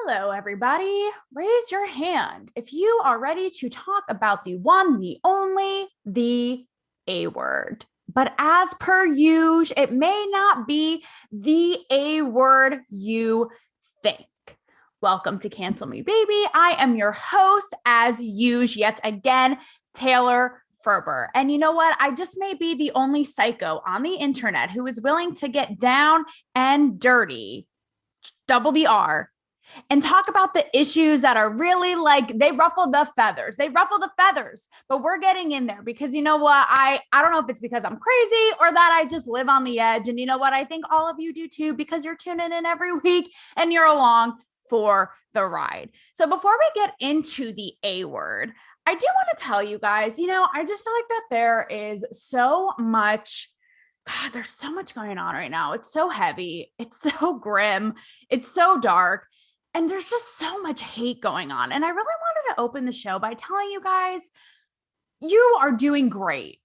Hello, everybody. Raise your hand if you are ready to talk about the one, the only, the A word. But as per usual, it may not be the A word you think. Welcome to Cancel Me Baby. I am your host, as usual, yet again, Taylor Ferber. And you know what? I just may be the only psycho on the internet who is willing to get down and dirty, double the R, and talk about the issues that are really like they ruffle the feathers. They ruffle the feathers, but we're getting in there because you know what? I don't know if it's because I'm crazy or that I just live on the edge. And you know what? I think all of you do too, because you're tuning in every week and you're along for the ride. So before we get into the A word, I do want to tell you guys, I just feel like that there is so much. God, there's so much going on right now. It's so heavy. It's so grim. It's so dark. And there's just so much hate going on. And I really wanted to open the show by telling you guys, you are doing great.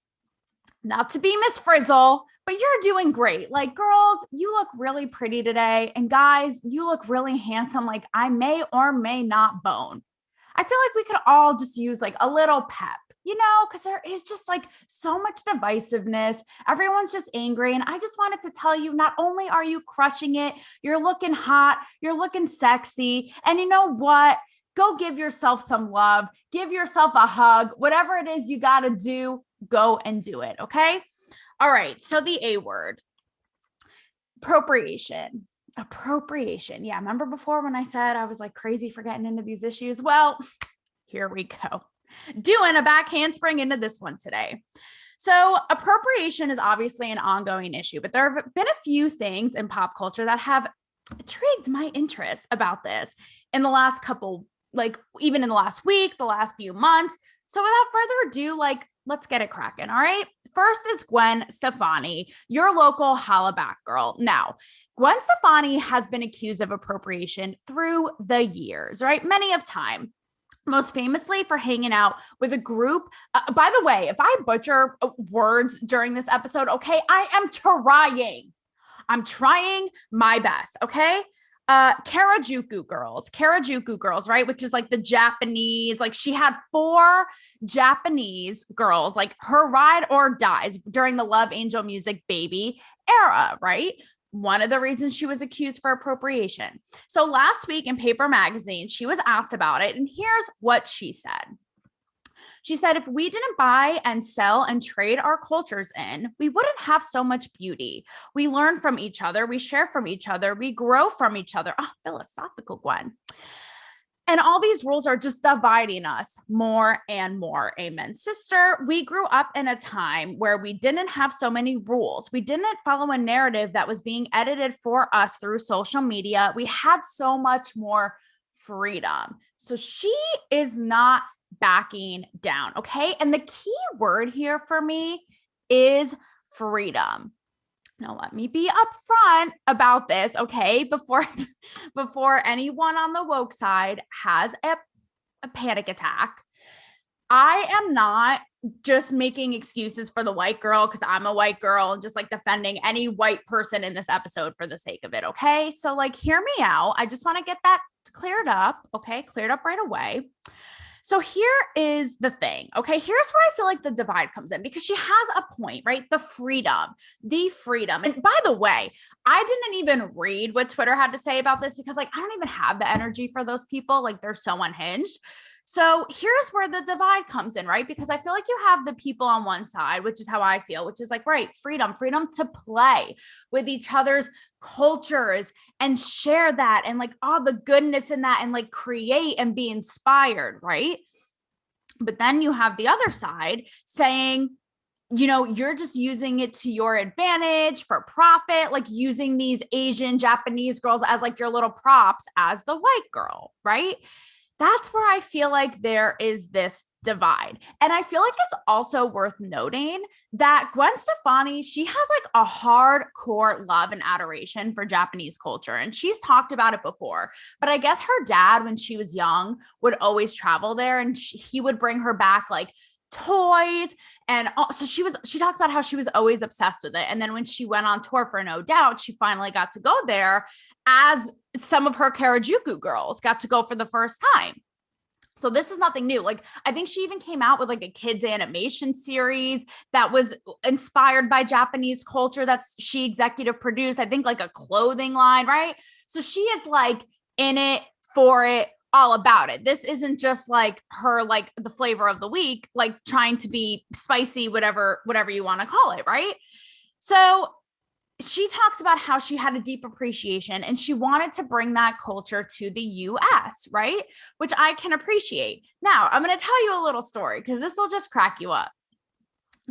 Not to be Miss Frizzle, but you're doing great. Like, girls, you look really pretty today. And guys, you look really handsome. Like, I may or may not bone. I feel like we could all just use like a little pep, because there is just like so much divisiveness. Everyone's just angry. And I just wanted to tell you, not only are you crushing it, you're looking hot, you're looking sexy. And you know what? Go give yourself some love, give yourself a hug, whatever it is you got to do, go and do it. Okay. All right. So the A word, appropriation. Appropriation. Yeah. Remember before when I said I was like crazy for getting into these issues? Well, here we go. Doing a back handspring into this one today. So appropriation is obviously an ongoing issue, but there have been a few things in pop culture that have intrigued my interest about this in the last couple, like even in the last week, the last few months. So without further ado, let's get it cracking. All right. First is Gwen Stefani, your local hollaback girl. Now, Gwen Stefani has been accused of appropriation through the years, right? Many of time. Most famously for hanging out with a group. By the way, if I butcher words during this episode, okay, I am trying. I'm trying my best, okay? Karajuku girls, right? Which is like the Japanese, like she had 4 Japanese girls, like her ride or dies during the Love Angel Music Baby era, right? One of the reasons she was accused for appropriation. So last week in Paper Magazine, she was asked about it. And here's what she said. She said, if we didn't buy and sell and trade our cultures in, we wouldn't have so much beauty. We learn from each other. We share from each other. We grow from each other. Oh, philosophical, Gwen. And all these rules are just dividing us more and more. Amen. Sister, we grew up in a time where we didn't have so many rules. We didn't follow a narrative that was being edited for us through social media. We had so much more freedom. So she is not backing down. Okay. And the key word here for me is freedom. Now, let me be upfront about this, okay? Before anyone on the woke side has a panic attack, I am not just making excuses for the white girl because I'm a white girl and just like defending any white person in this episode for the sake of it, okay? So hear me out. I just want to get that cleared up, okay? Cleared up right away. So here is the thing, okay? Here's where I feel like the divide comes in because she has a point, right? The freedom. And by the way, I didn't even read what Twitter had to say about this because I don't even have the energy for those people. They're so unhinged. So here's where the divide comes in, right? Because I feel like you have the people on one side, which is how I feel, which is right, freedom to play with each other's cultures and share that and all the goodness in that and create and be inspired, right? But then you have the other side saying, you're just using it to your advantage for profit, using these Asian Japanese girls as your little props as the white girl, right? That's where I feel like there is this divide. And I feel like it's also worth noting that Gwen Stefani, she has a hardcore love and adoration for Japanese culture. And she's talked about it before, but I guess her dad, when she was young, would always travel there and he would bring her back toys. And so she talks about how she was always obsessed with it. And then when she went on tour for No Doubt, she finally got to go there as some of her Harajuku girls got to go for the first time. So this is nothing new. Like, I think she even came out with like a kids animation series that was inspired by Japanese culture that's she executive produced, I think like a clothing line, right? So she is like in it, for it, all about it. This isn't just like her, like the flavor of the week, like trying to be spicy, whatever you want to call it, right? So she talks about how she had a deep appreciation and she wanted to bring that culture to the US, right? Which I can appreciate. Now, I'm going to tell you a little story because this will just crack you up.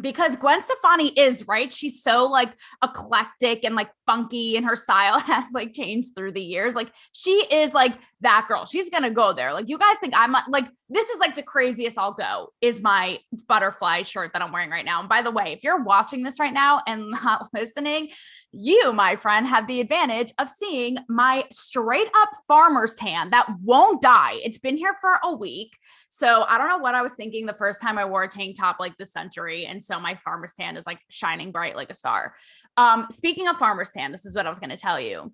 Because Gwen Stefani is, right? She's so like eclectic and like funky, and her style has like changed through the years. Like, she is like that girl. She's going to go there. Like, you guys think I'm like, this is like the craziest I'll go is my butterfly shirt that I'm wearing right now. And by the way, if you're watching this right now and not listening, you, my friend, have the advantage of seeing my straight up farmer's tan that won't die. It's been here for a week. So I don't know what I was thinking the first time I wore a tank top like this century. And so my farmer's tan is like shining bright like a star. Speaking of farmer's tan, this is what I was going to tell you.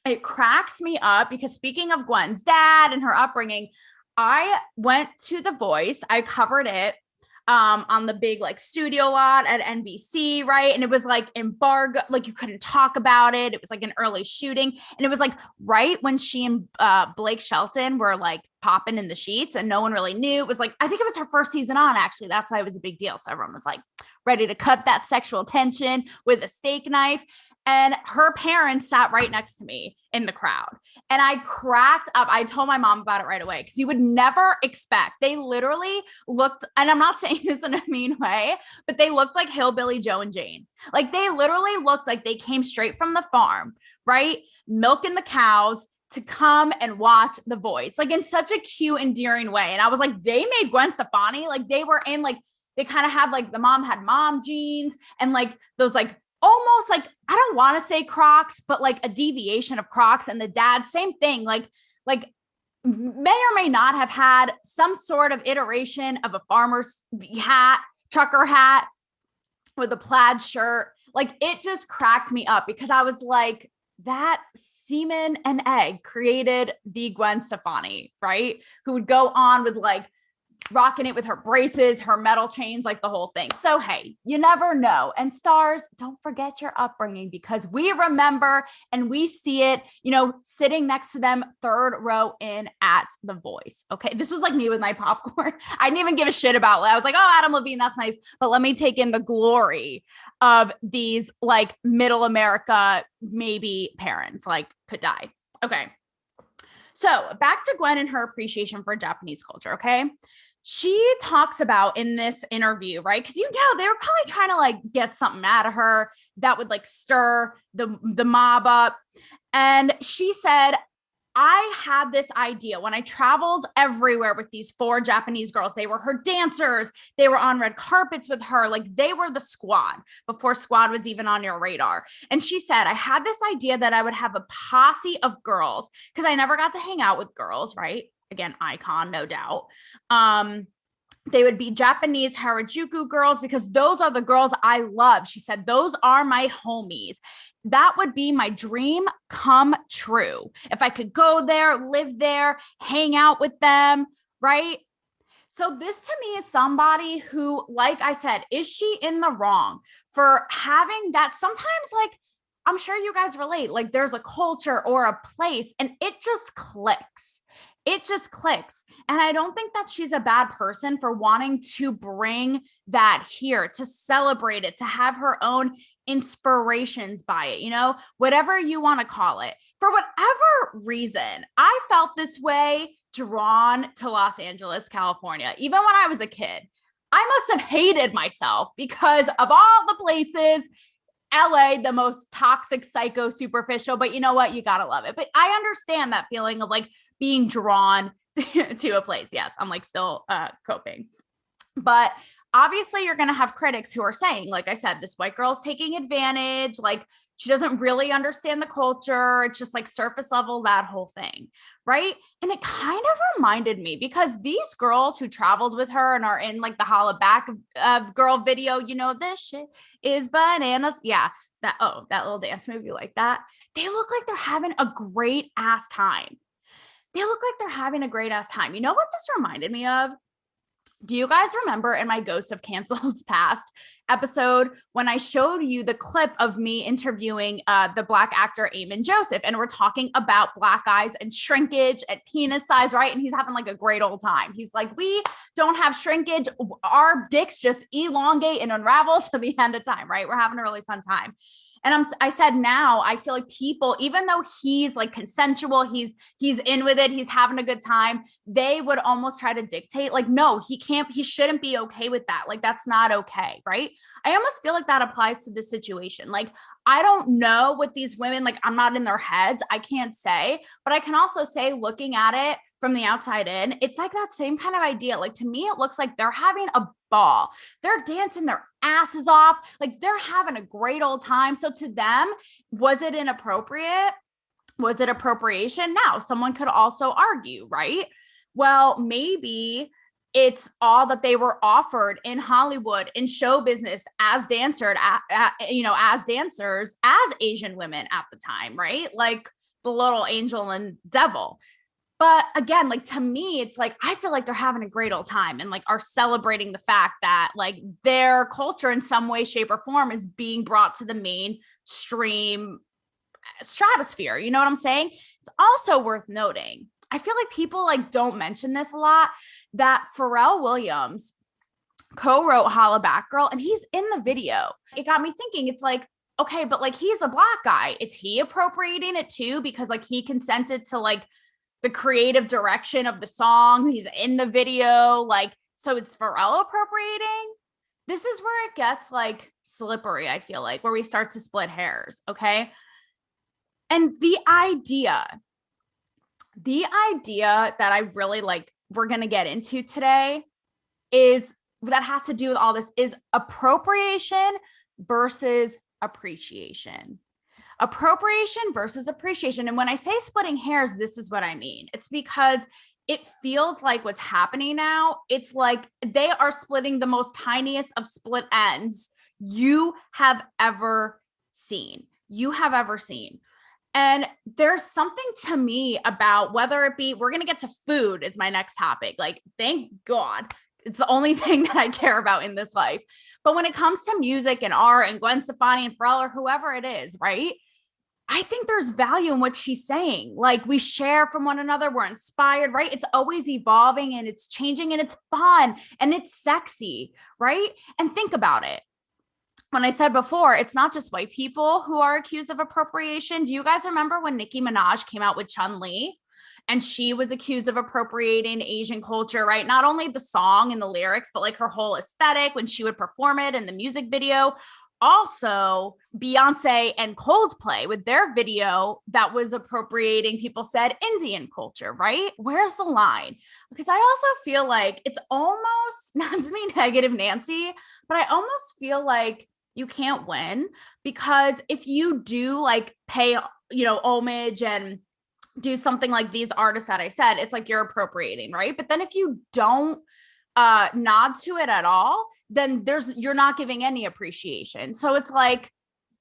It cracks me up because speaking of Gwen's dad and her upbringing, I went to The Voice. I covered it on the big like studio lot at NBC, right? And it was like embargo, like you couldn't talk about it. It was like an early shooting. And it was like right when she and Blake Shelton were like popping in the sheets and no one really knew. It was like, I think it was her first season on, actually. That's why it was a big deal. So everyone was like ready to cut that sexual tension with a steak knife. And her parents sat right next to me in the crowd. And I cracked up. I told my mom about it right away because you would never expect. They literally looked, and I'm not saying this in a mean way, but they looked like Hillbilly Joe and Jane. Like, they literally looked like they came straight from the farm, right? Milking the cows to come and watch The Voice, like in such a cute, endearing way. And I was like, they made Gwen Stefani, like they were in like, they kind of had like, the mom had mom jeans and like those like almost like, I don't want to say Crocs, but like a deviation of Crocs. And the dad, same thing, like may or may not have had some sort of iteration of a farmer's hat, trucker hat with a plaid shirt. Like, it just cracked me up because I was like, that semen and egg created the Gwen Stefani, right? Who would go on with like rocking it with her braces, her metal chains, like the whole thing. So, hey, you never know. And stars, don't forget your upbringing because we remember and we see it, you know, sitting next to them third row in at The Voice. Okay. This was like me with my popcorn. I didn't even give a shit about it. I was like, oh, Adam Levine, that's nice. But let me take in the glory of these like middle America, maybe parents like could die. Okay. So back to Gwen and her appreciation for Japanese culture. Okay. She talks about in this interview, right? Because you know they were probably trying to like get something out of her that would like stir the mob up. And she said, I had this idea when I traveled everywhere with these 4 Japanese girls. They were her dancers. They were on red carpets with her. Like, they were the squad before squad was even on your radar. And she said, I had this idea that I would have a posse of girls because I never got to hang out with girls, right? Again, icon, no doubt. They would be Japanese Harajuku girls because those are the girls I love. She said, those are my homies. That would be my dream come true. If I could go there, live there, hang out with them, right? So this to me is somebody who, like I said, is she in the wrong for having that? Sometimes, like, I'm sure you guys relate, like there's a culture or a place and it just clicks. It just clicks. And I don't think that she's a bad person for wanting to bring that here, to celebrate it, to have her own inspirations by it, you know, whatever you want to call it. For whatever reason, I felt this way drawn to Los Angeles, California. Even when I was a kid, I must have hated myself because of all the places. LA, the most toxic, psycho, superficial, but you know what? You gotta love it. But I understand that feeling of like being drawn to a place. Yes, I'm like still coping. But obviously you're gonna have critics who are saying, like I said, this white girl's taking advantage, like She doesn't really understand the culture. It's just like surface level, that whole thing. Right. And it kind of reminded me because these girls who traveled with her and are in like the holla back girl video, this shit is bananas. Yeah. That little dance movie like that. They look like they're having a great ass time. You know what this reminded me of? Do you guys remember in my Ghost of Canceled Past episode when I showed you the clip of me interviewing the Black actor Eamon Joseph, and we're talking about Black guys and shrinkage and penis size, right? And he's having like a great old time. He's like, we don't have shrinkage. Our dicks just elongate and unravel to the end of time, right? We're having a really fun time. And I said, now I feel like people, even though he's like consensual, he's in with it, he's having a good time, they would almost try to dictate like, no, he shouldn't be okay with that. Like, that's not okay. Right. I almost feel like that applies to this situation. Like, I don't know what these women, like, I'm not in their heads. I can't say, but I can also say, looking at it from the outside in, it's like that same kind of idea. Like, to me, it looks like they're having a ball. They're dancing their asses off. Like, they're having a great old time. So to them, was it inappropriate? Was it appropriation? Now, someone could also argue, right? Well, maybe it's all that they were offered in Hollywood, in show business, as dancers, as Asian women at the time, right? Like the little angel and devil. But again, like, to me, it's like, I feel like they're having a great old time and like are celebrating the fact that like their culture in some way, shape, or form is being brought to the mainstream stratosphere. You know what I'm saying? It's also worth noting, I feel like people like don't mention this a lot, that Pharrell Williams co-wrote Holla Back Girl, and he's in the video. It got me thinking, it's like, okay, but like, he's a Black guy. Is he appropriating it too? Because like he consented to like the creative direction of the song. He's in the video. Like, so it's Pharrell appropriating? This is where it gets like slippery, I feel like, where we start to split hairs. Okay. And the idea that I really like, we're going to get into today is that has to do with all this is appropriation versus appreciation. Appropriation versus appreciation. And when I say splitting hairs, this is what I mean. It's because it feels like what's happening now, it's like they are splitting the most tiniest of split ends you have ever seen. And there's something to me about whether it be, we're going to get to food is my next topic. Like, thank God. It's the only thing that I care about in this life. But when it comes to music and art and Gwen Stefani and Pharrell or whoever it is, right? I think there's value in what she's saying. Like, we share from one another. We're inspired, right? It's always evolving and it's changing and it's fun and it's sexy, right? And think about it. When I said before, it's not just white people who are accused of appropriation. Do you guys remember when Nicki Minaj came out with Chun-Li? And she was accused of appropriating Asian culture, right? Not only the song and the lyrics, but like her whole aesthetic when she would perform it in the music video. Also, Beyonce and Coldplay with their video that was appropriating, people said, Indian culture, right? Where's the line? Because I also feel like it's almost, not to be negative, Nancy, but I almost feel like you can't win, because if you do like pay, homage and do something like these artists that I said, it's like you're appropriating, right? But then if you don't nod to it at all, then you're not giving any appreciation. So it's like,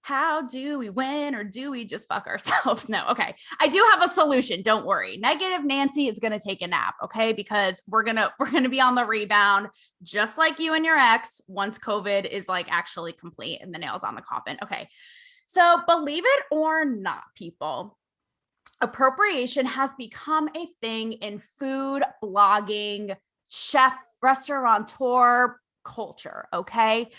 how do we win, or do we just fuck ourselves? No. Okay. I do have a solution. Don't worry. Negative Nancy is going to take a nap. Okay. Because we're going to be on the rebound, just like you and your ex, once COVID is like actually complete and the nails on the coffin. Okay. So believe it or not, people, appropriation has become a thing in food, blogging, chef, restaurateur culture. Okay.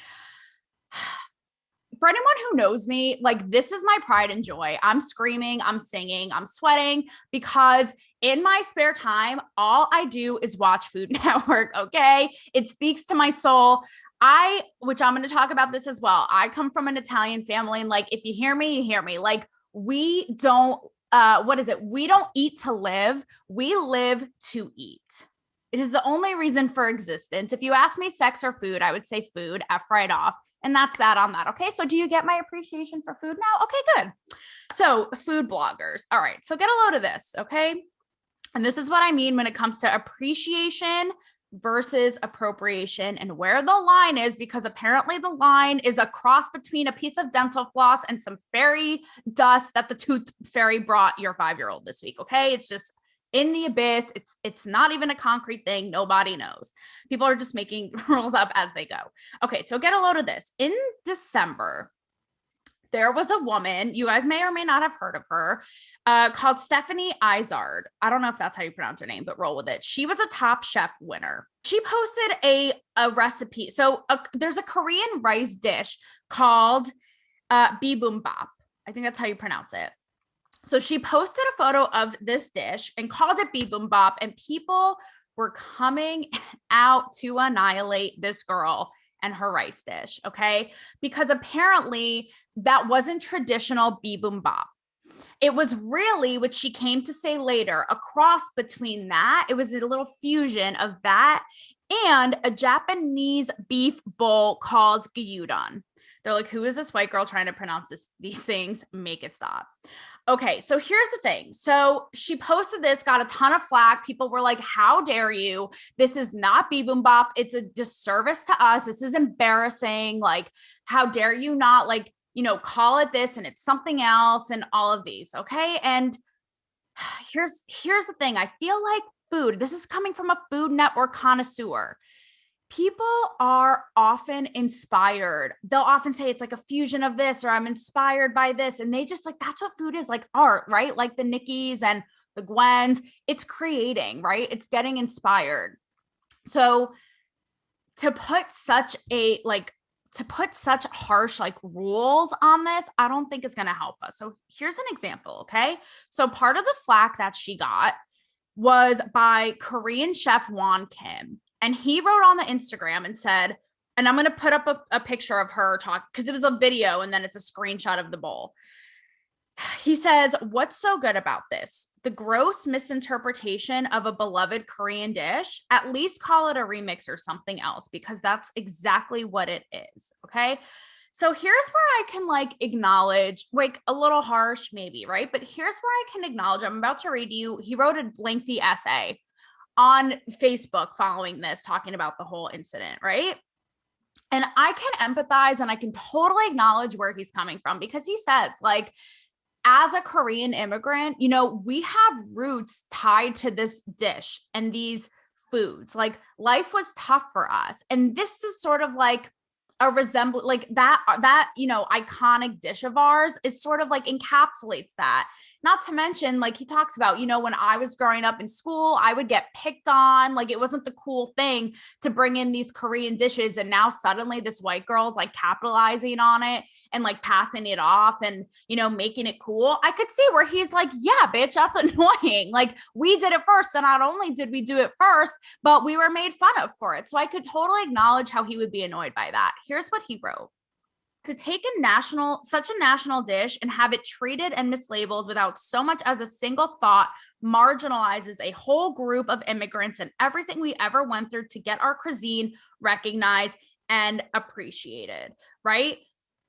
For anyone who knows me, like, this is my pride and joy. I'm screaming, I'm singing, I'm sweating, because in my spare time, all I do is watch Food Network. Okay. It speaks to my soul. Which I'm going to talk about this as well. I come from an Italian family, and like, if you hear me, you hear me. Like, we don't, we don't eat to live. We live to eat. It is the only reason for existence. If you ask me sex or food, I would say food, F right off. And that's that on that. Okay. So do you get my appreciation for food now? Okay, good. So food bloggers. All right. So get a load of this. Okay. And this is what I mean when it comes to appreciation versus appropriation and where the line is, because apparently the line is a cross between a piece of dental floss and some fairy dust that the tooth fairy brought your 5-year-old this week. Okay. It's just in the abyss. It's not even a concrete thing. Nobody knows. People are just making rules up as they go. Okay. So get a load of this. In December, there was a woman, you guys may or may not have heard of her, called Stephanie Izard. I don't know if that's how you pronounce her name, but roll with it. She was a Top Chef winner. She posted a recipe. So there's a Korean rice dish called bibimbap. I think that's how you pronounce it. So she posted a photo of this dish and called it bibimbap, and people were coming out to annihilate this girl and her rice dish, okay? Because apparently that wasn't traditional bibimbap. It was really what she came to say later, a cross between that. It was a little fusion of that and a Japanese beef bowl called gyudon. They're like, who is this white girl trying to pronounce these things? Make it stop. Okay, so here's the thing. So she posted this, got a ton of flack. People were like, how dare you? This is not bibimbap. It's a disservice to us. This is embarrassing. Like, how dare you not, like, you know, call it this and it's something else and all of these. Okay. And here's the thing. I feel like food, this is coming from a Food Network connoisseur. People are often inspired. They'll often say it's like a fusion of this, or I'm inspired by this. And they just like, that's what food is, like art, right? Like the Nickis and the Gwens, it's creating, right? It's getting inspired. So to put such harsh like rules on this, I don't think is going to help us. So here's an example. Okay. So part of the flack that she got was by Korean chef Won Kim. And he wrote on the Instagram and said, and I'm going to put up a picture of her talk because it was a video and then it's a screenshot of the bowl. He says, what's so good about this? The gross misinterpretation of a beloved Korean dish, at least call it a remix or something else, because that's exactly what it is. Okay. So here's where I can like acknowledge, like a little harsh maybe, right? But here's where I can acknowledge, I'm about to read you. He wrote a lengthy essay on Facebook following this, talking about the whole incident, right? And I can empathize and I can totally acknowledge where he's coming from, because he says, like, as a Korean immigrant, you know, we have roots tied to this dish and these foods. Like, life was tough for us. And this is sort of like a resemblance, like that, you know, iconic dish of ours is sort of like encapsulates that. Not to mention, like he talks about, you know, when I was growing up in school, I would get picked on. Like, it wasn't the cool thing to bring in these Korean dishes. And now suddenly this white girl's like capitalizing on it and like passing it off and, you know, making it cool. I could see where he's like, yeah, bitch, that's annoying. Like, we did it first. And not only did we do it first, but we were made fun of for it. So I could totally acknowledge how he would be annoyed by that. Here's what he wrote. To take such a national dish and have it treated and mislabeled without so much as a single thought marginalizes a whole group of immigrants and everything we ever went through to get our cuisine recognized and appreciated, right?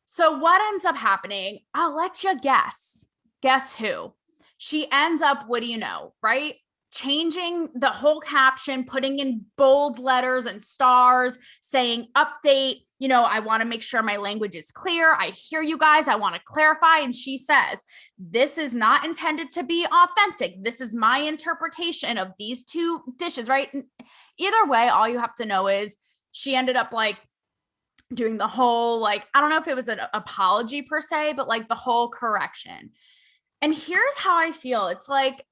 So what ends up happening? I'll let you guess. Guess who? She ends up, what do you know, right? Changing the whole caption, putting in bold letters and stars, saying update, you know, I want to make sure my language is clear. I hear you guys. I want to clarify. And she says, this is not intended to be authentic. This is my interpretation of these two dishes, right? Either way, all you have to know is she ended up like doing the whole, like, I don't know if it was an apology per se, but like the whole correction. And here's how I feel. It's like,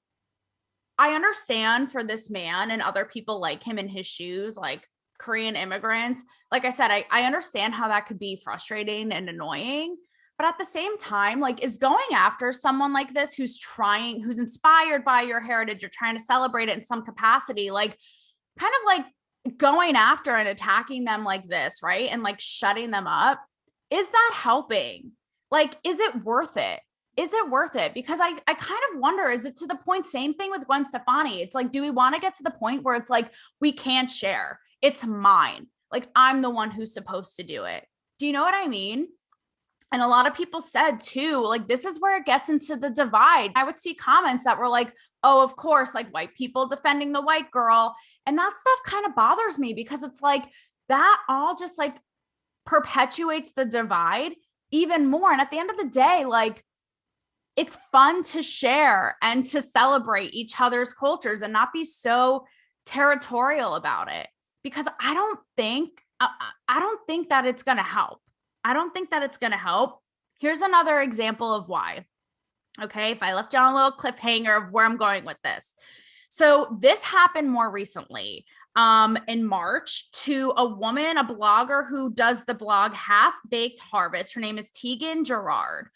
I understand for this man and other people like him in his shoes, like Korean immigrants. Like I said, I understand how that could be frustrating and annoying. But at the same time, like, is going after someone like this who's inspired by your heritage, you're trying to celebrate it in some capacity, like kind of like going after and attacking them like this, right? And like shutting them up. Is that helping? Like, is it worth it? Is it worth it? Because I kind of wonder, is it to the point, same thing with Gwen Stefani. It's like, do we want to get to the point where it's like, we can't share? It's mine. Like, I'm the one who's supposed to do it. Do you know what I mean? And a lot of people said too, like, this is where it gets into the divide. I would see comments that were like, oh, of course, like white people defending the white girl. And that stuff kind of bothers me because it's like that all just like perpetuates the divide even more. And at the end of the day, like, it's fun to share and to celebrate each other's cultures and not be so territorial about it, because I don't think that it's going to help. I don't think that it's going to help. Here's another example of why. Okay. If I left you on a little cliffhanger of where I'm going with this. So this happened more recently in March to a woman, a blogger who does the blog Half Baked Harvest. Her name is Tegan Gerard.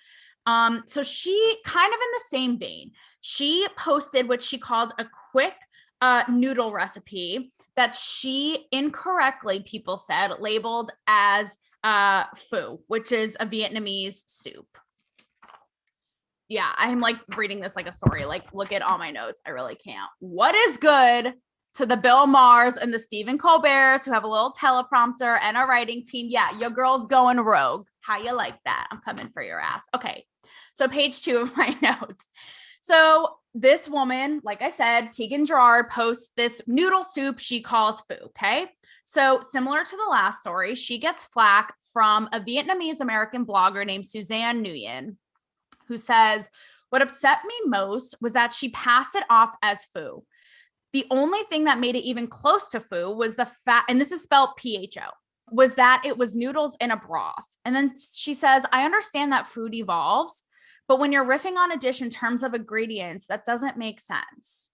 So she kind of in the same vein, she posted what she called a quick noodle recipe that she incorrectly, people said, labeled as pho, which is a Vietnamese soup. Yeah, I'm like reading this like a story. Like, look at all my notes. I really can't. What is good to the Bill Maher's and the Stephen Colbert's who have a little teleprompter and a writing team? Yeah, your girl's going rogue. How you like that? I'm coming for your ass. Okay, so page 2 of my notes. So this woman, like I said, Tegan Gerard, posts this noodle soup she calls pho. Okay. So similar to the last story, she gets flack from a Vietnamese American blogger named Suzanne Nguyen, who says, what upset me most was that she passed it off as pho. The only thing that made it even close to pho was the fact, and this is spelled PHO, was that it was noodles in a broth. And then she says, I understand that food evolves, but when you're riffing on a dish in terms of ingredients, that doesn't make sense.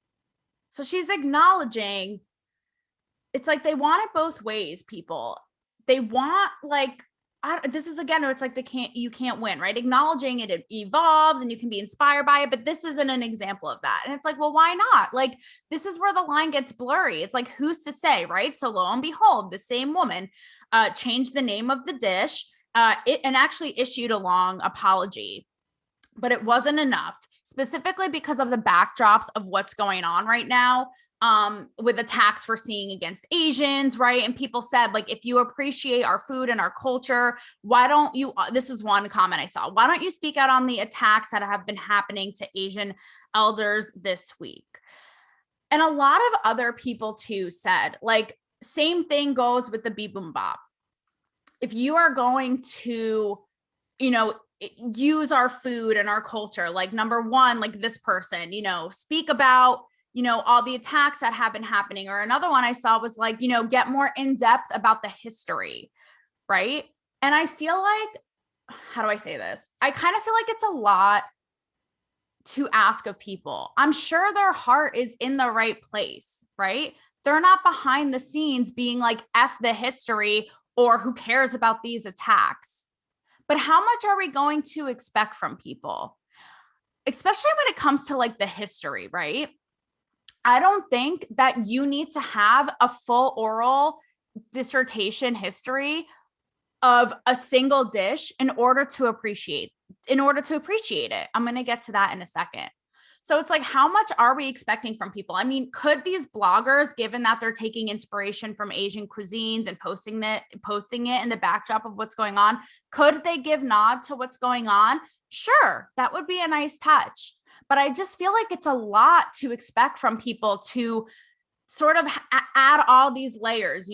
So she's acknowledging it's like they want it both ways, people. They want like, this is again, where it's like you can't win, right? Acknowledging it evolves and you can be inspired by it, but this isn't an example of that. And it's like, well, why not? Like, this is where the line gets blurry. It's like, who's to say, right? So lo and behold, the same woman changed the name of the dish and actually issued a long apology. But it wasn't enough, specifically because of the backdrops of what's going on right now with attacks we're seeing against Asians, right? And people said, like, if you appreciate our food and our culture, why don't you, this is one comment I saw, why don't you speak out on the attacks that have been happening to Asian elders this week? And a lot of other people too said, like, same thing goes with the bibimbap. If you are going to, use our food and our culture, like, number one, like this person, speak about, all the attacks that have been happening. Or another one I saw was like, get more in depth about the history, right? And I feel like, how do I say this? I kind of feel like it's a lot to ask of people. I'm sure their heart is in the right place, right? They're not behind the scenes being like, F the history, or who cares about these attacks. But how much are we going to expect from people? Especially when it comes to like the history, right? I don't think that you need to have a full oral dissertation history of a single dish in order to appreciate it. I'm going to get to that in a second. So it's like, how much are we expecting from people? I mean, could these bloggers, given that they're taking inspiration from Asian cuisines and posting it in the backdrop of what's going on, could they give nod to what's going on? Sure, that would be a nice touch. But I just feel like it's a lot to expect from people to sort of add all these layers,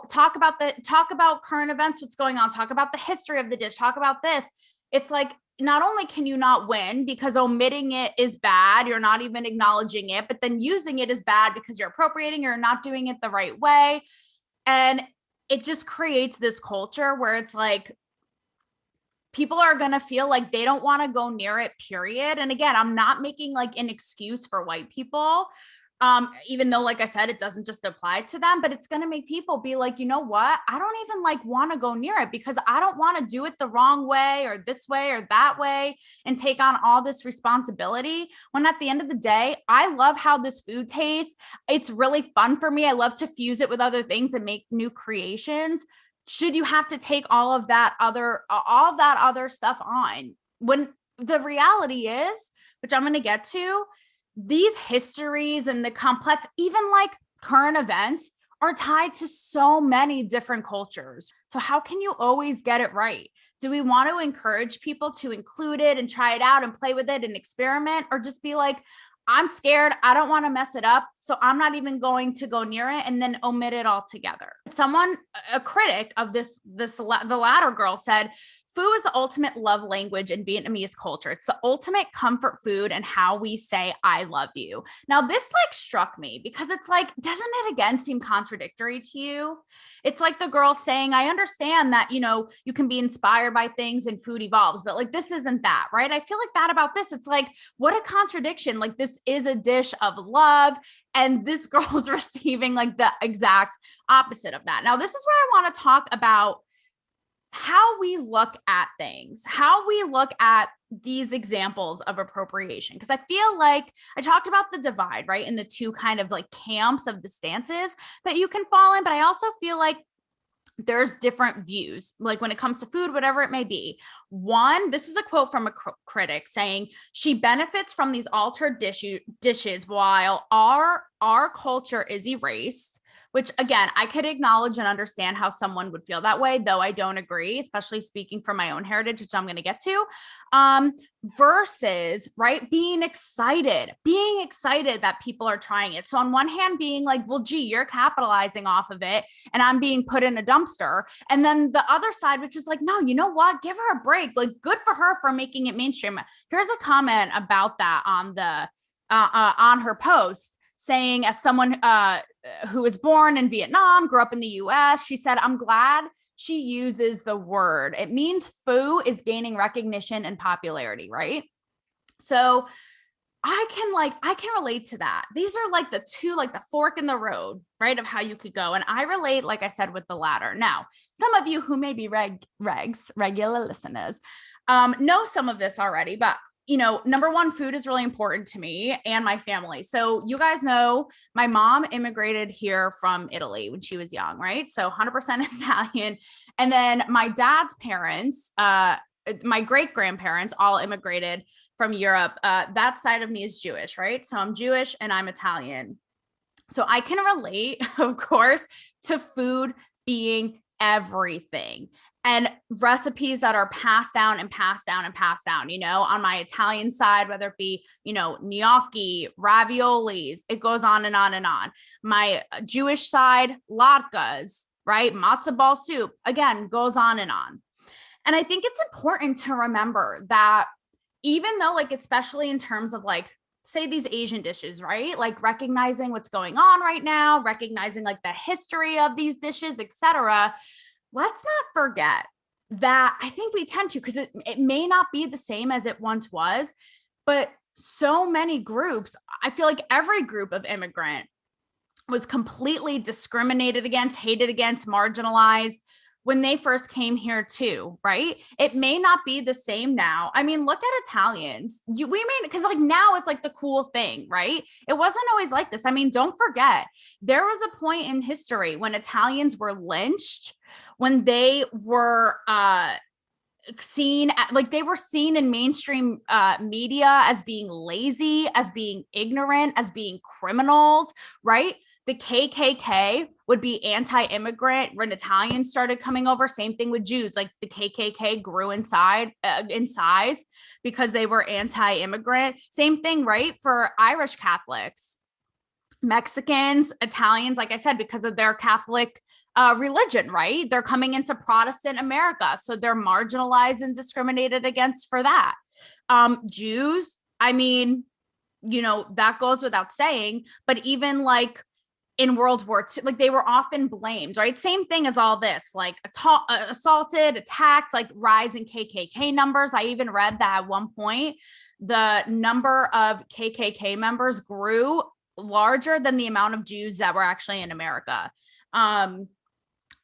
talk about current events, what's going on, talk about the history of the dish, talk about this. It's like, not only can you not win because omitting it is bad, you're not even acknowledging it, but then using it is bad because you're appropriating, you're not doing it the right way. And it just creates this culture where it's like, people are going to feel like they don't want to go near it, period. And again, I'm not making like an excuse for white people, even though, like I said, it doesn't just apply to them, but it's going to make people be like, you know what? I don't even like want to go near it because I don't want to do it the wrong way or this way or that way and take on all this responsibility. When at the end of the day, I love how this food tastes. It's really fun for me. I love to fuse it with other things and make new creations. Should you have to take all of that other stuff on? When the reality is, which I'm going to get to, these histories and the complex, even like current events, are tied to so many different cultures. So how can you always get it right? Do we want to encourage people to include it and try it out and play with it and experiment, or just be like, I'm scared, I don't want to mess it up, so I'm not even going to go near it, and then omit it altogether? Someone, a critic of the latter girl, said, "Pho is the ultimate love language in Vietnamese culture. It's the ultimate comfort food and how we say, I love you." Now, this like struck me because it's like, doesn't it again seem contradictory to you? It's like the girl saying, I understand that, you know, you can be inspired by things and food evolves, but like, this isn't that, right? I feel like that about this. It's like, what a contradiction. Like, this is a dish of love, and this girl's receiving like the exact opposite of that. Now, this is where I want to talk about how we look at things, how we look at these examples of appropriation. Because I feel like I talked about the divide, right? In the two kind of like camps of the stances that you can fall in. But I also feel like there's different views, like when it comes to food, whatever it may be. One, this is a quote from a critic saying, she benefits from these altered dishes while our culture is erased. Which again, I could acknowledge and understand how someone would feel that way, though I don't agree, especially speaking from my own heritage, which I'm going to get to, versus, right, being excited that people are trying it. So on one hand, being like, well, gee, you're capitalizing off of it and I'm being put in a dumpster. And then the other side, which is like, no, you know what? Give her a break. Like, good for her for making it mainstream. Here's a comment about that on the on her post, saying, as someone who was born in Vietnam, grew up in the US, she said, I'm glad she uses the word. It means pho is gaining recognition and popularity, right? So I can relate to that. These are like the two, like the fork in the road, right, of how you could go. And I relate, like I said, with the latter. Now, some of you who may be regular listeners, know some of this already, but you know, number one, food is really important to me and my family. So you guys know my mom immigrated here from Italy when she was young, right? So 100% Italian. And then my dad's parents, my great grandparents all immigrated from Europe. That side of me is Jewish, right? So I'm Jewish and I'm Italian. So I can relate, of course, to food being everything. And recipes that are passed down and passed down and passed down, you know, on my Italian side, whether it be, you know, gnocchi, raviolis, it goes on and on and on. My Jewish side, latkes, right? Matzo ball soup, again, goes on and on. And I think it's important to remember that even though, like, especially in terms of like, say these Asian dishes, right? Like recognizing what's going on right now, recognizing like the history of these dishes, etc. Let's not forget that I think we tend to, because it may not be the same as it once was, but so many groups, I feel like every group of immigrant was completely discriminated against, hated against, marginalized when they first came here too, right? It may not be the same now. I mean, look at Italians. Because like now it's like the cool thing, right? It wasn't always like this. I mean, don't forget, there was a point in history when Italians were lynched, when they were seen in mainstream media as being lazy, as being ignorant, as being criminals, right? The KKK would be anti-immigrant when Italians started coming over. Same thing with Jews. Like the KKK grew in size because they were anti-immigrant. Same thing, right? For Irish Catholics, Mexicans, Italians, like I said, because of their Catholic religion, right? They're coming into Protestant America. So they're marginalized and discriminated against for that. Jews, I mean, you know, that goes without saying, but even like in World War II, like they were often blamed, right? Same thing as all this, like assaulted, attacked, like rise in KKK numbers. I even read that at one point, the number of KKK members grew larger than the amount of Jews that were actually in America. And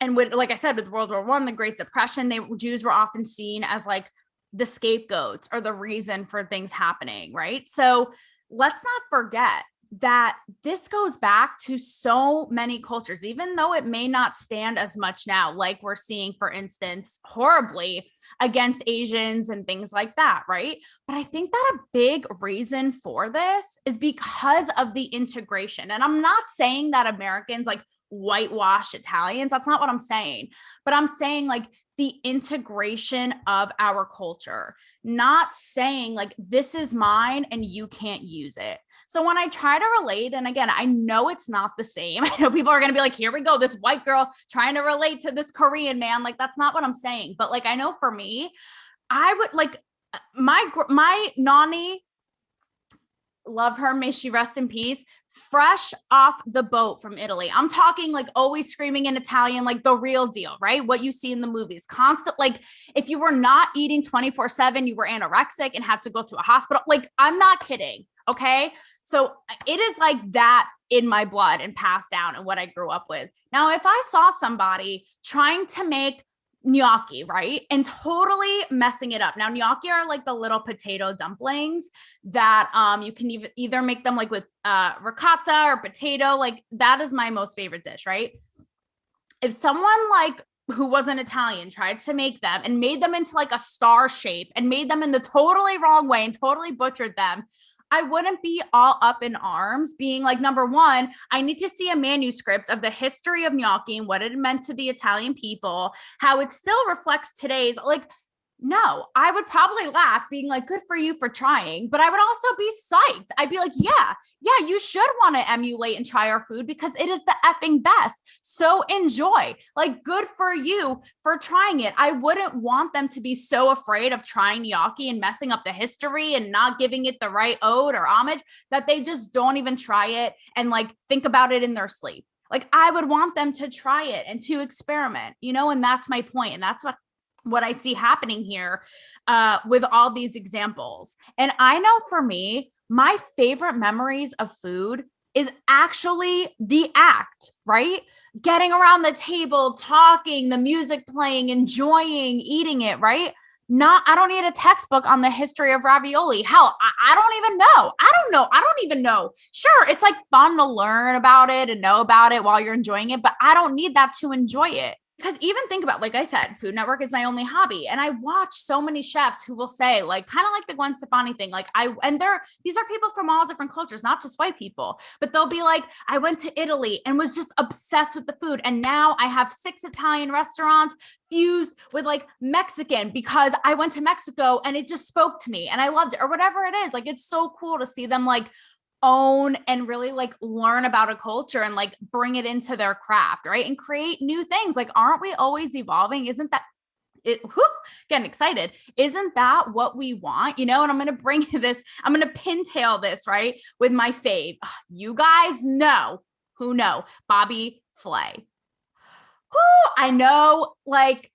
with, like I said, with World War I, the Great Depression, Jews were often seen as like the scapegoats or the reason for things happening, right? So let's not forget that this goes back to so many cultures, even though it may not stand as much now, like we're seeing, for instance, horribly against Asians and things like that, right? But I think that a big reason for this is because of the integration. And I'm not saying that Americans like whitewash Italians. That's not what I'm saying. But I'm saying like the integration of our culture, not saying like this is mine and you can't use it. So when I try to relate, and again, I know it's not the same. I know people are going to be like, here we go, this white girl trying to relate to this Korean man. Like, that's not what I'm saying. But like, I know for me, I would like my nanny, love her, may she rest in peace, fresh off the boat from Italy. I'm talking like always screaming in Italian, like the real deal, right? What you see in the movies, constant, like if you were not eating 24/7, you were anorexic and had to go to a hospital. Like, I'm not kidding. Okay. So it is like that in my blood and passed down and what I grew up with. Now, if I saw somebody trying to make gnocchi, right, and totally messing it up. Now, gnocchi are like the little potato dumplings that you can either make them like with ricotta or potato. Like, that is my most favorite dish, right? If someone like who wasn't Italian tried to make them and made them into like a star shape and made them in the totally wrong way and totally butchered them, I wouldn't be all up in arms being like, number one, I need to see a manuscript of the history of gnocchi and what it meant to the Italian people, how it still reflects today's, like, no, I would probably laugh being like, good for you for trying, but I would also be psyched. I'd be like, yeah, you should want to emulate and try our food because it is the effing best. So enjoy, like, good for you for trying it. I wouldn't want them to be so afraid of trying gnocchi and messing up the history and not giving it the right ode or homage that they just don't even try it and like think about it in their sleep. Like, I would want them to try it and to experiment, you know, and that's my point. And that's what I see happening here with all these examples. And I know for me, my favorite memories of food is actually the act, right? Getting around the table, talking, the music playing, enjoying, eating it, right? I don't need a textbook on the history of ravioli. Hell, I don't even know. I don't even know. Sure, it's like fun to learn about it and know about it while you're enjoying it, but I don't need that to enjoy it. Because even think about, like I said, Food Network is my only hobby. And I watch so many chefs who will say, like, kind of like the Gwen Stefani thing. Like these are people from all different cultures, not just white people, but they'll be like, I went to Italy and was just obsessed with the food. And now I have 6 Italian restaurants fused with like Mexican because I went to Mexico and it just spoke to me and I loved it, or whatever it is. Like, it's so cool to see them like own and really like learn about a culture and like bring it into their craft, right? And create new things. Like, aren't we always evolving? Isn't that it? Getting excited. Isn't that what we want? You know, and I'm going to bring this, I'm going to pintail this, right? With my fave. You guys know who know Bobby Flay. I know, like,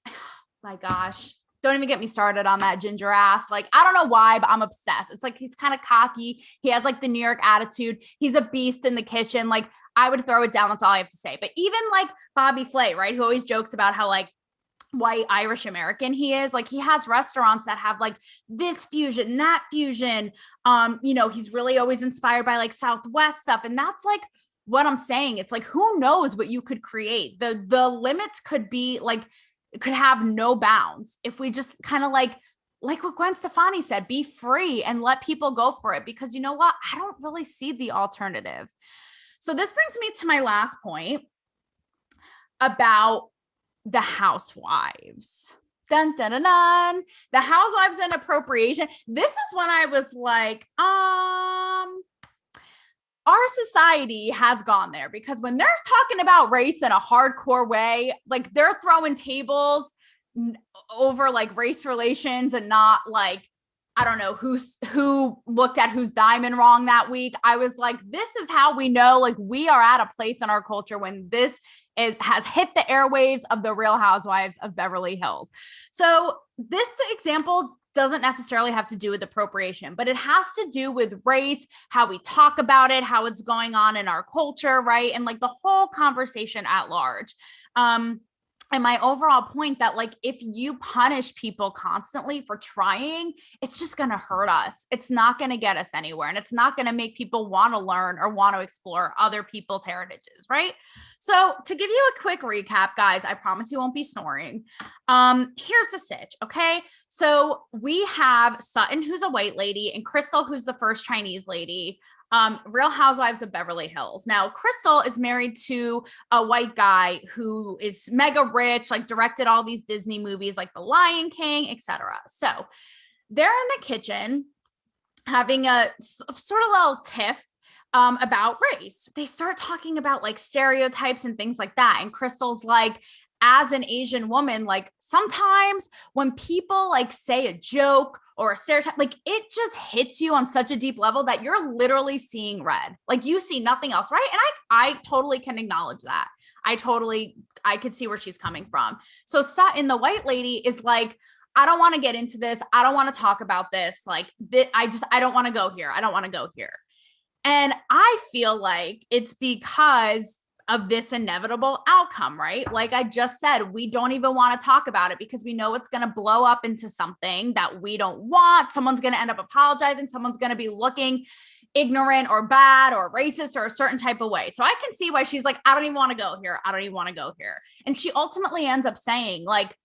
my gosh. Don't even get me started on that ginger ass. Like, I don't know why, but I'm obsessed. It's like, he's kind of cocky. He has like the New York attitude. He's a beast in the kitchen. Like, I would throw it down. That's all I have to say. But even like Bobby Flay, right? Who always jokes about how like white Irish American he is. Like, he has restaurants that have like this fusion, that fusion. You know, he's really always inspired by like Southwest stuff. And that's like what I'm saying. It's like, who knows what you could create? The limits could be like, could have no bounds if we just kind of like what Gwen Stefani said, be free and let people go for it. Because you know what? I don't really see the alternative. So this brings me to my last point about the housewives. Dun, dun, dun, dun. The housewives and appropriation. This is when I was like, our society has gone there, because when they're talking about race in a hardcore way, like they're throwing tables over like race relations and not like, I don't know who looked at whose diamond wrong that week. I was like, this is how we know like we are at a place in our culture when this has hit the airwaves of the Real Housewives of Beverly Hills. So this example doesn't necessarily have to do with appropriation, but it has to do with race, how we talk about it, how it's going on in our culture, right? And like the whole conversation at large. And my overall point that like, if you punish people constantly for trying, it's just going to hurt us. It's not going to get us anywhere. And it's not going to make people want to learn or want to explore other people's heritages, right? So to give you a quick recap, guys, I promise you won't be snoring. Here's the sitch, okay? So we have Sutton, who's a white lady, and Crystal, who's the first Chinese lady. Real Housewives of Beverly Hills. Now, Crystal is married to a white guy who is mega rich, like directed all these Disney movies like The Lion King, etc. So they're in the kitchen having a sort of little tiff about race. They start talking about like stereotypes and things like that. And Crystal's like, as an Asian woman, like sometimes when people like say a joke or a stereotype, like it just hits you on such a deep level that you're literally seeing red. Like you see nothing else, right? And I totally can acknowledge that. I could see where she's coming from. So Sutton, the white lady, is like, I don't want to get into this. I don't want to talk about this. Like, I don't want to go here. I don't want to go here. And I feel like it's because of this inevitable outcome, right? Like I just said, we don't even want to talk about it because we know it's going to blow up into something that we don't want. Someone's going to end up apologizing. Someone's going to be looking ignorant or bad or racist or a certain type of way. So I can see why she's like, I don't even want to go here. I don't even want to go here. And she ultimately ends up saying, like,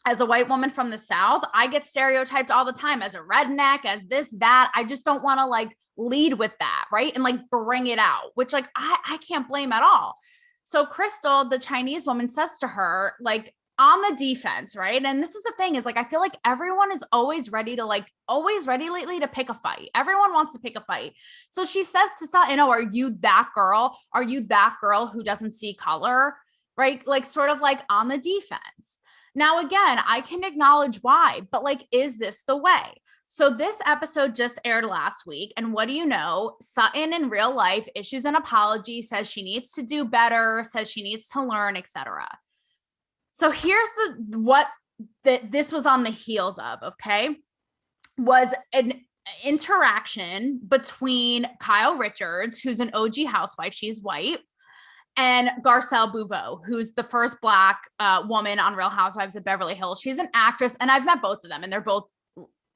as a white woman from the South, I get stereotyped all the time as a redneck, as this, that. I just don't want to like lead with that, right? And like bring it out, which like I can't blame at all. So Crystal, the Chinese woman, says to her, like, on the defense, right? And this is the thing, is like I feel like everyone is always ready lately to pick a fight. Everyone wants to pick a fight. So she says to Sutton, oh, are you that girl? Are you that girl who doesn't see color? Right? Like sort of like on the defense. Now, again, I can acknowledge why, but like, is this the way? So this episode just aired last week. And what do you know? Sutton in real life issues an apology, says she needs to do better, says she needs to learn, etc. So here's what this was on the heels of, okay? Was an interaction between Kyle Richards, who's an OG housewife, she's white, and Garcelle Bouveau, who's the first Black woman on Real Housewives of Beverly Hills. She's an actress, and I've met both of them, and they're both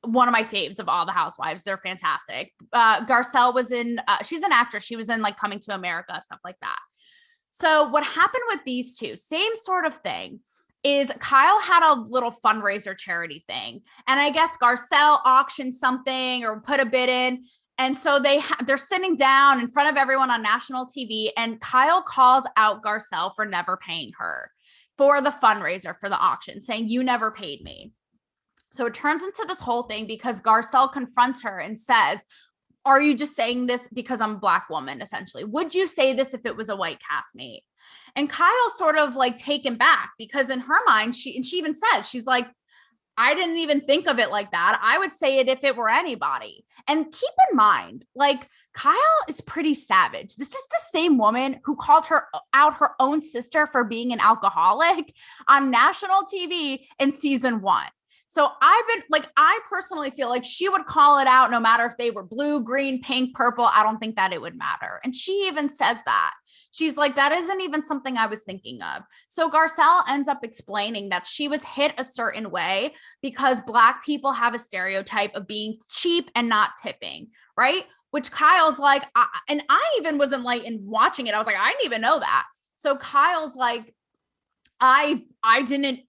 one of my faves of all the housewives. They're fantastic. Garcelle was in, she's an actress. She was in like Coming to America, stuff like that. So what happened with these two, same sort of thing, is Kyle had a little fundraiser charity thing. And I guess Garcelle auctioned something or put a bid in. And so they're sitting down in front of everyone on national TV, and Kyle calls out Garcelle for never paying her for the fundraiser for the auction, saying, you never paid me. So it turns into this whole thing because Garcelle confronts her and says, are you just saying this because I'm a Black woman, essentially? Would you say this if it was a white castmate? And Kyle's sort of like taken back because in her mind, she even says, she's like, I didn't even think of it like that. I would say it if it were anybody. And keep in mind, like Kyle is pretty savage. This is the same woman who called out her own sister for being an alcoholic on national TV in season 1. So I personally feel like she would call it out no matter if they were blue, green, pink, purple. I don't think that it would matter. And she even says that. She's like, that isn't even something I was thinking of. So Garcelle ends up explaining that she was hit a certain way because Black people have a stereotype of being cheap and not tipping, right? Which Kyle's like, and I even wasn't like, in watching it, I was like, I didn't even know that. So Kyle's like, I didn't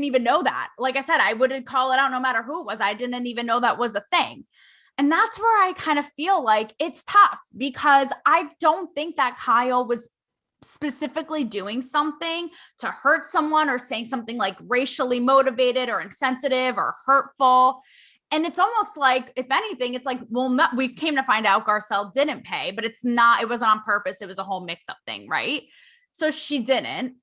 even know that. Like I said, I wouldn't call it out no matter who it was. I didn't even know that was a thing. And that's where I kind of feel like it's tough because I don't think that Kyle was specifically doing something to hurt someone or saying something like racially motivated or insensitive or hurtful. And it's almost like, if anything, it's like, well, no, we came to find out Garcelle didn't pay, but it wasn't on purpose. It was a whole mix-up thing, right? So she didn't.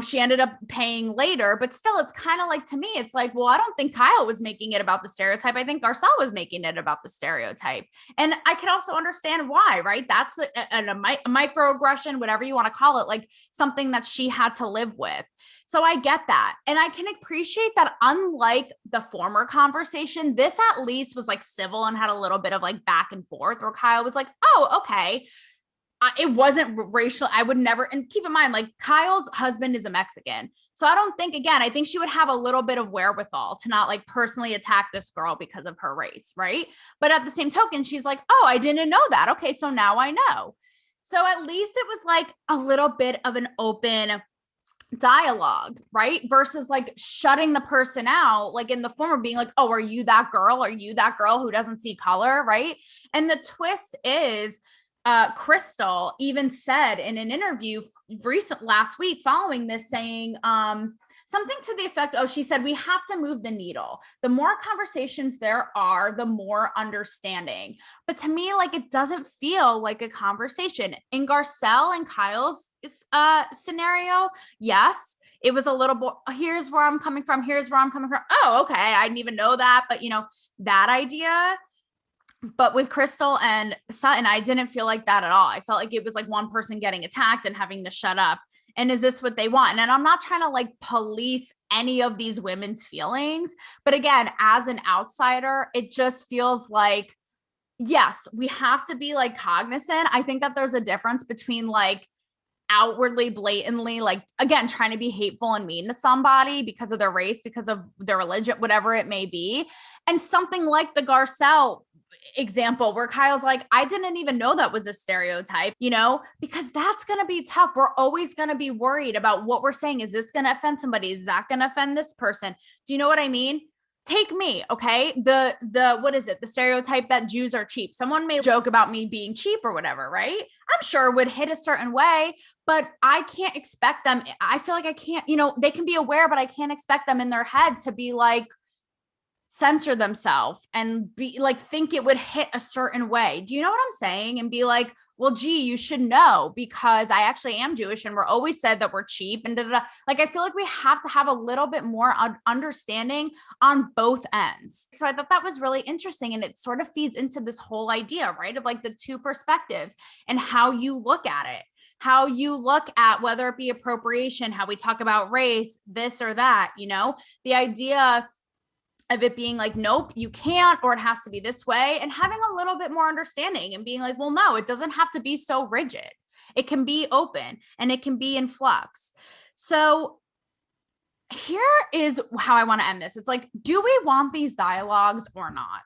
She ended up paying later, but still, it's kind of like, to me, it's like, well, I don't think Kyle was making it about the stereotype. I think Garcelle was making it about the stereotype. And I can also understand why, right? That's a microaggression, whatever you want to call it, like something that she had to live with. So I get that. And I can appreciate that, unlike the former conversation, this at least was like civil and had a little bit of like back and forth where Kyle was like, oh, okay. It wasn't racial. I would never, and keep in mind, like Kyle's husband is a Mexican. So I think she would have a little bit of wherewithal to not like personally attack this girl because of her race. Right. But at the same token, she's like, oh, I didn't know that. Okay. So now I know. So at least it was like a little bit of an open dialogue, right? Versus like shutting the person out, like in the form of being like, oh, are you that girl? Are you that girl who doesn't see color? Right. And the twist is, Crystal even said in an interview last week following this, saying, something to the effect, oh, she said, we have to move the needle. The more conversations there are, the more understanding. But to me, like, it doesn't feel like a conversation. In Garcelle and Kyle's scenario, yes, it was a little bit, here's where I'm coming from. Here's where I'm coming from. Oh, okay. I didn't even know that. But, that idea. But with Crystal and Sutton, I didn't feel like that at all. I felt like it was like one person getting attacked and having to shut up. And is this what they want? And I'm not trying to like police any of these women's feelings. But again, as an outsider, it just feels like, yes, we have to be like cognizant. I think that there's a difference between like outwardly, blatantly, like, again, trying to be hateful and mean to somebody because of their race, because of their religion, whatever it may be. And something like the Garcelle example where Kyle's like, I didn't even know that was a stereotype, because that's going to be tough. We're always going to be worried about what we're saying. Is this going to offend somebody? Is that going to offend this person? Do you know what I mean? Take me, okay? The what is it? The stereotype that Jews are cheap. Someone may joke about me being cheap or whatever, right? I'm sure it would hit a certain way, but I can't expect them. I feel like I can't, they can be aware, but I can't expect them in their head to be like, censor themselves and be like, think it would hit a certain way. Do you know what I'm saying? And be like, well, gee, you should know because I actually am Jewish and we're always said that we're cheap and da-da-da. Like, I feel like we have to have a little bit more understanding on both ends. So I thought that was really interesting. And it sort of feeds into this whole idea, right? Of like the two perspectives and how you look at it, how you look at whether it be appropriation, how we talk about race, this or that, the idea of it being like, nope, you can't, or it has to be this way, and having a little bit more understanding and being like, well, no, it doesn't have to be so rigid. It can be open and it can be in flux. So here is how I want to end this. It's like, do we want these dialogues or not?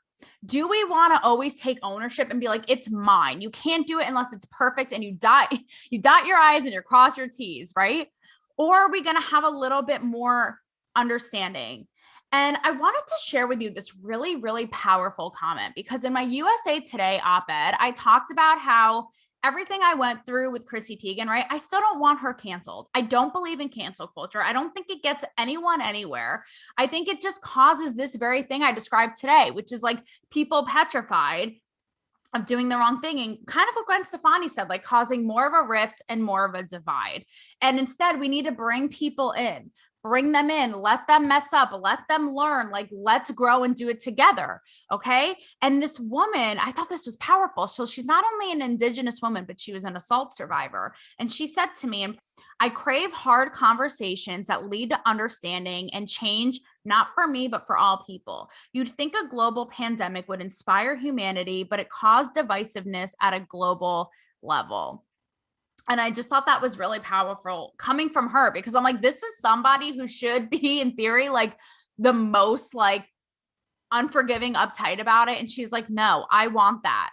Do we want to always take ownership and be like, it's mine? You can't do it unless it's perfect and you dot your I's and you cross your T's, right? Or are we going to have a little bit more understanding? And I wanted to share with you this really, really powerful comment because in my USA Today op-ed, I talked about how everything I went through with Chrissy Teigen, right? I still don't want her canceled. I don't believe in cancel culture. I don't think it gets anyone anywhere. I think it just causes this very thing I described today, which is like people petrified of doing the wrong thing, and kind of what Gwen Stefani said, like causing more of a rift and more of a divide. And instead, we need to bring people in. Bring them in, let them mess up, let them learn, like, let's grow and do it together. Okay. And this woman, I thought this was powerful. So she's not only an Indigenous woman, but she was an assault survivor. And she said to me, I crave hard conversations that lead to understanding and change, not for me, but for all people. You'd think a global pandemic would inspire humanity, but it caused divisiveness at a global level. And I just thought that was really powerful coming from her because I'm like, this is somebody who should be in theory, like the most like unforgiving, uptight about it. And she's like, no, I want that.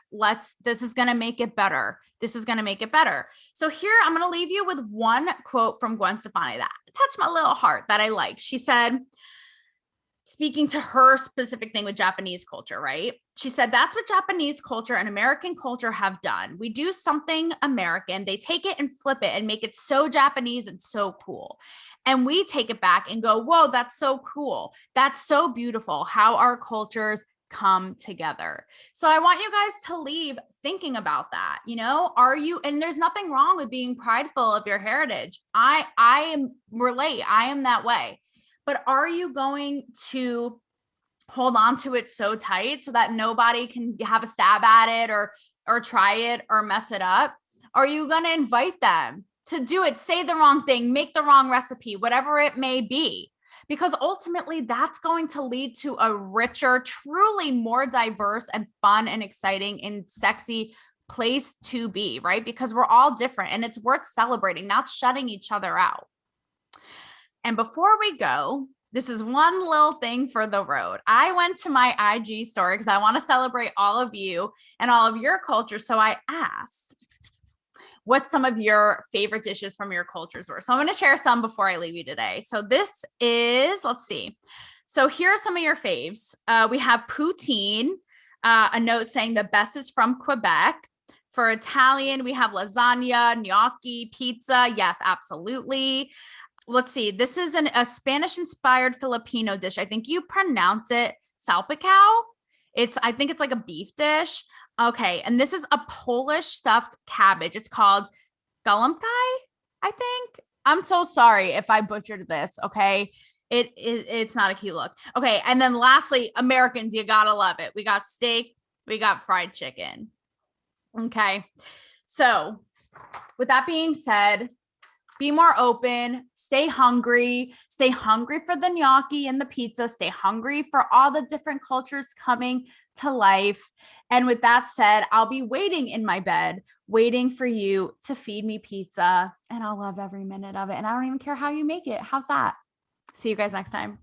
This is going to make it better. This is going to make it better. So here I'm going to leave you with one quote from Gwen Stefani that touched my little heart that I like. She said, speaking to her specific thing with Japanese culture, right? She said, that's what Japanese culture and American culture have done. We do something American, they take it and flip it and make it so Japanese and so cool. And we take it back and go, whoa, that's so cool. That's so beautiful how our cultures come together. So I want you guys to leave thinking about that. Are you, and there's nothing wrong with being prideful of your heritage. I am that way. But are you going to hold on to it so tight so that nobody can have a stab at it or try it or mess it up? Are you going to invite them to do it, say the wrong thing, make the wrong recipe, whatever it may be? Because ultimately that's going to lead to a richer, truly more diverse and fun and exciting and sexy place to be, right? Because we're all different and it's worth celebrating, not shutting each other out. And before we go, this is one little thing for the road. I went to my IG story because I want to celebrate all of you and all of your culture. So I asked, what some of your favorite dishes from your cultures were. So I'm going to share some before I leave you today. So this is, let's see. So here are some of your faves. We have poutine, a note saying the best is from Quebec. For Italian, we have lasagna, gnocchi, pizza. Yes, absolutely. Let's see. This is a Spanish-inspired Filipino dish. I think you pronounce it salpicao. I think it's like a beef dish. Okay, and this is a Polish stuffed cabbage. It's called galamkai, I think. I'm so sorry if I butchered this, okay? It's not a cute look. Okay, and then lastly, Americans, you gotta love it. We got steak, we got fried chicken. Okay, so with that being said, be more open, stay hungry for the gnocchi and the pizza, stay hungry for all the different cultures coming to life. And with that said, I'll be waiting in my bed, waiting for you to feed me pizza, and I'll love every minute of it. And I don't even care how you make it. How's that? See you guys next time.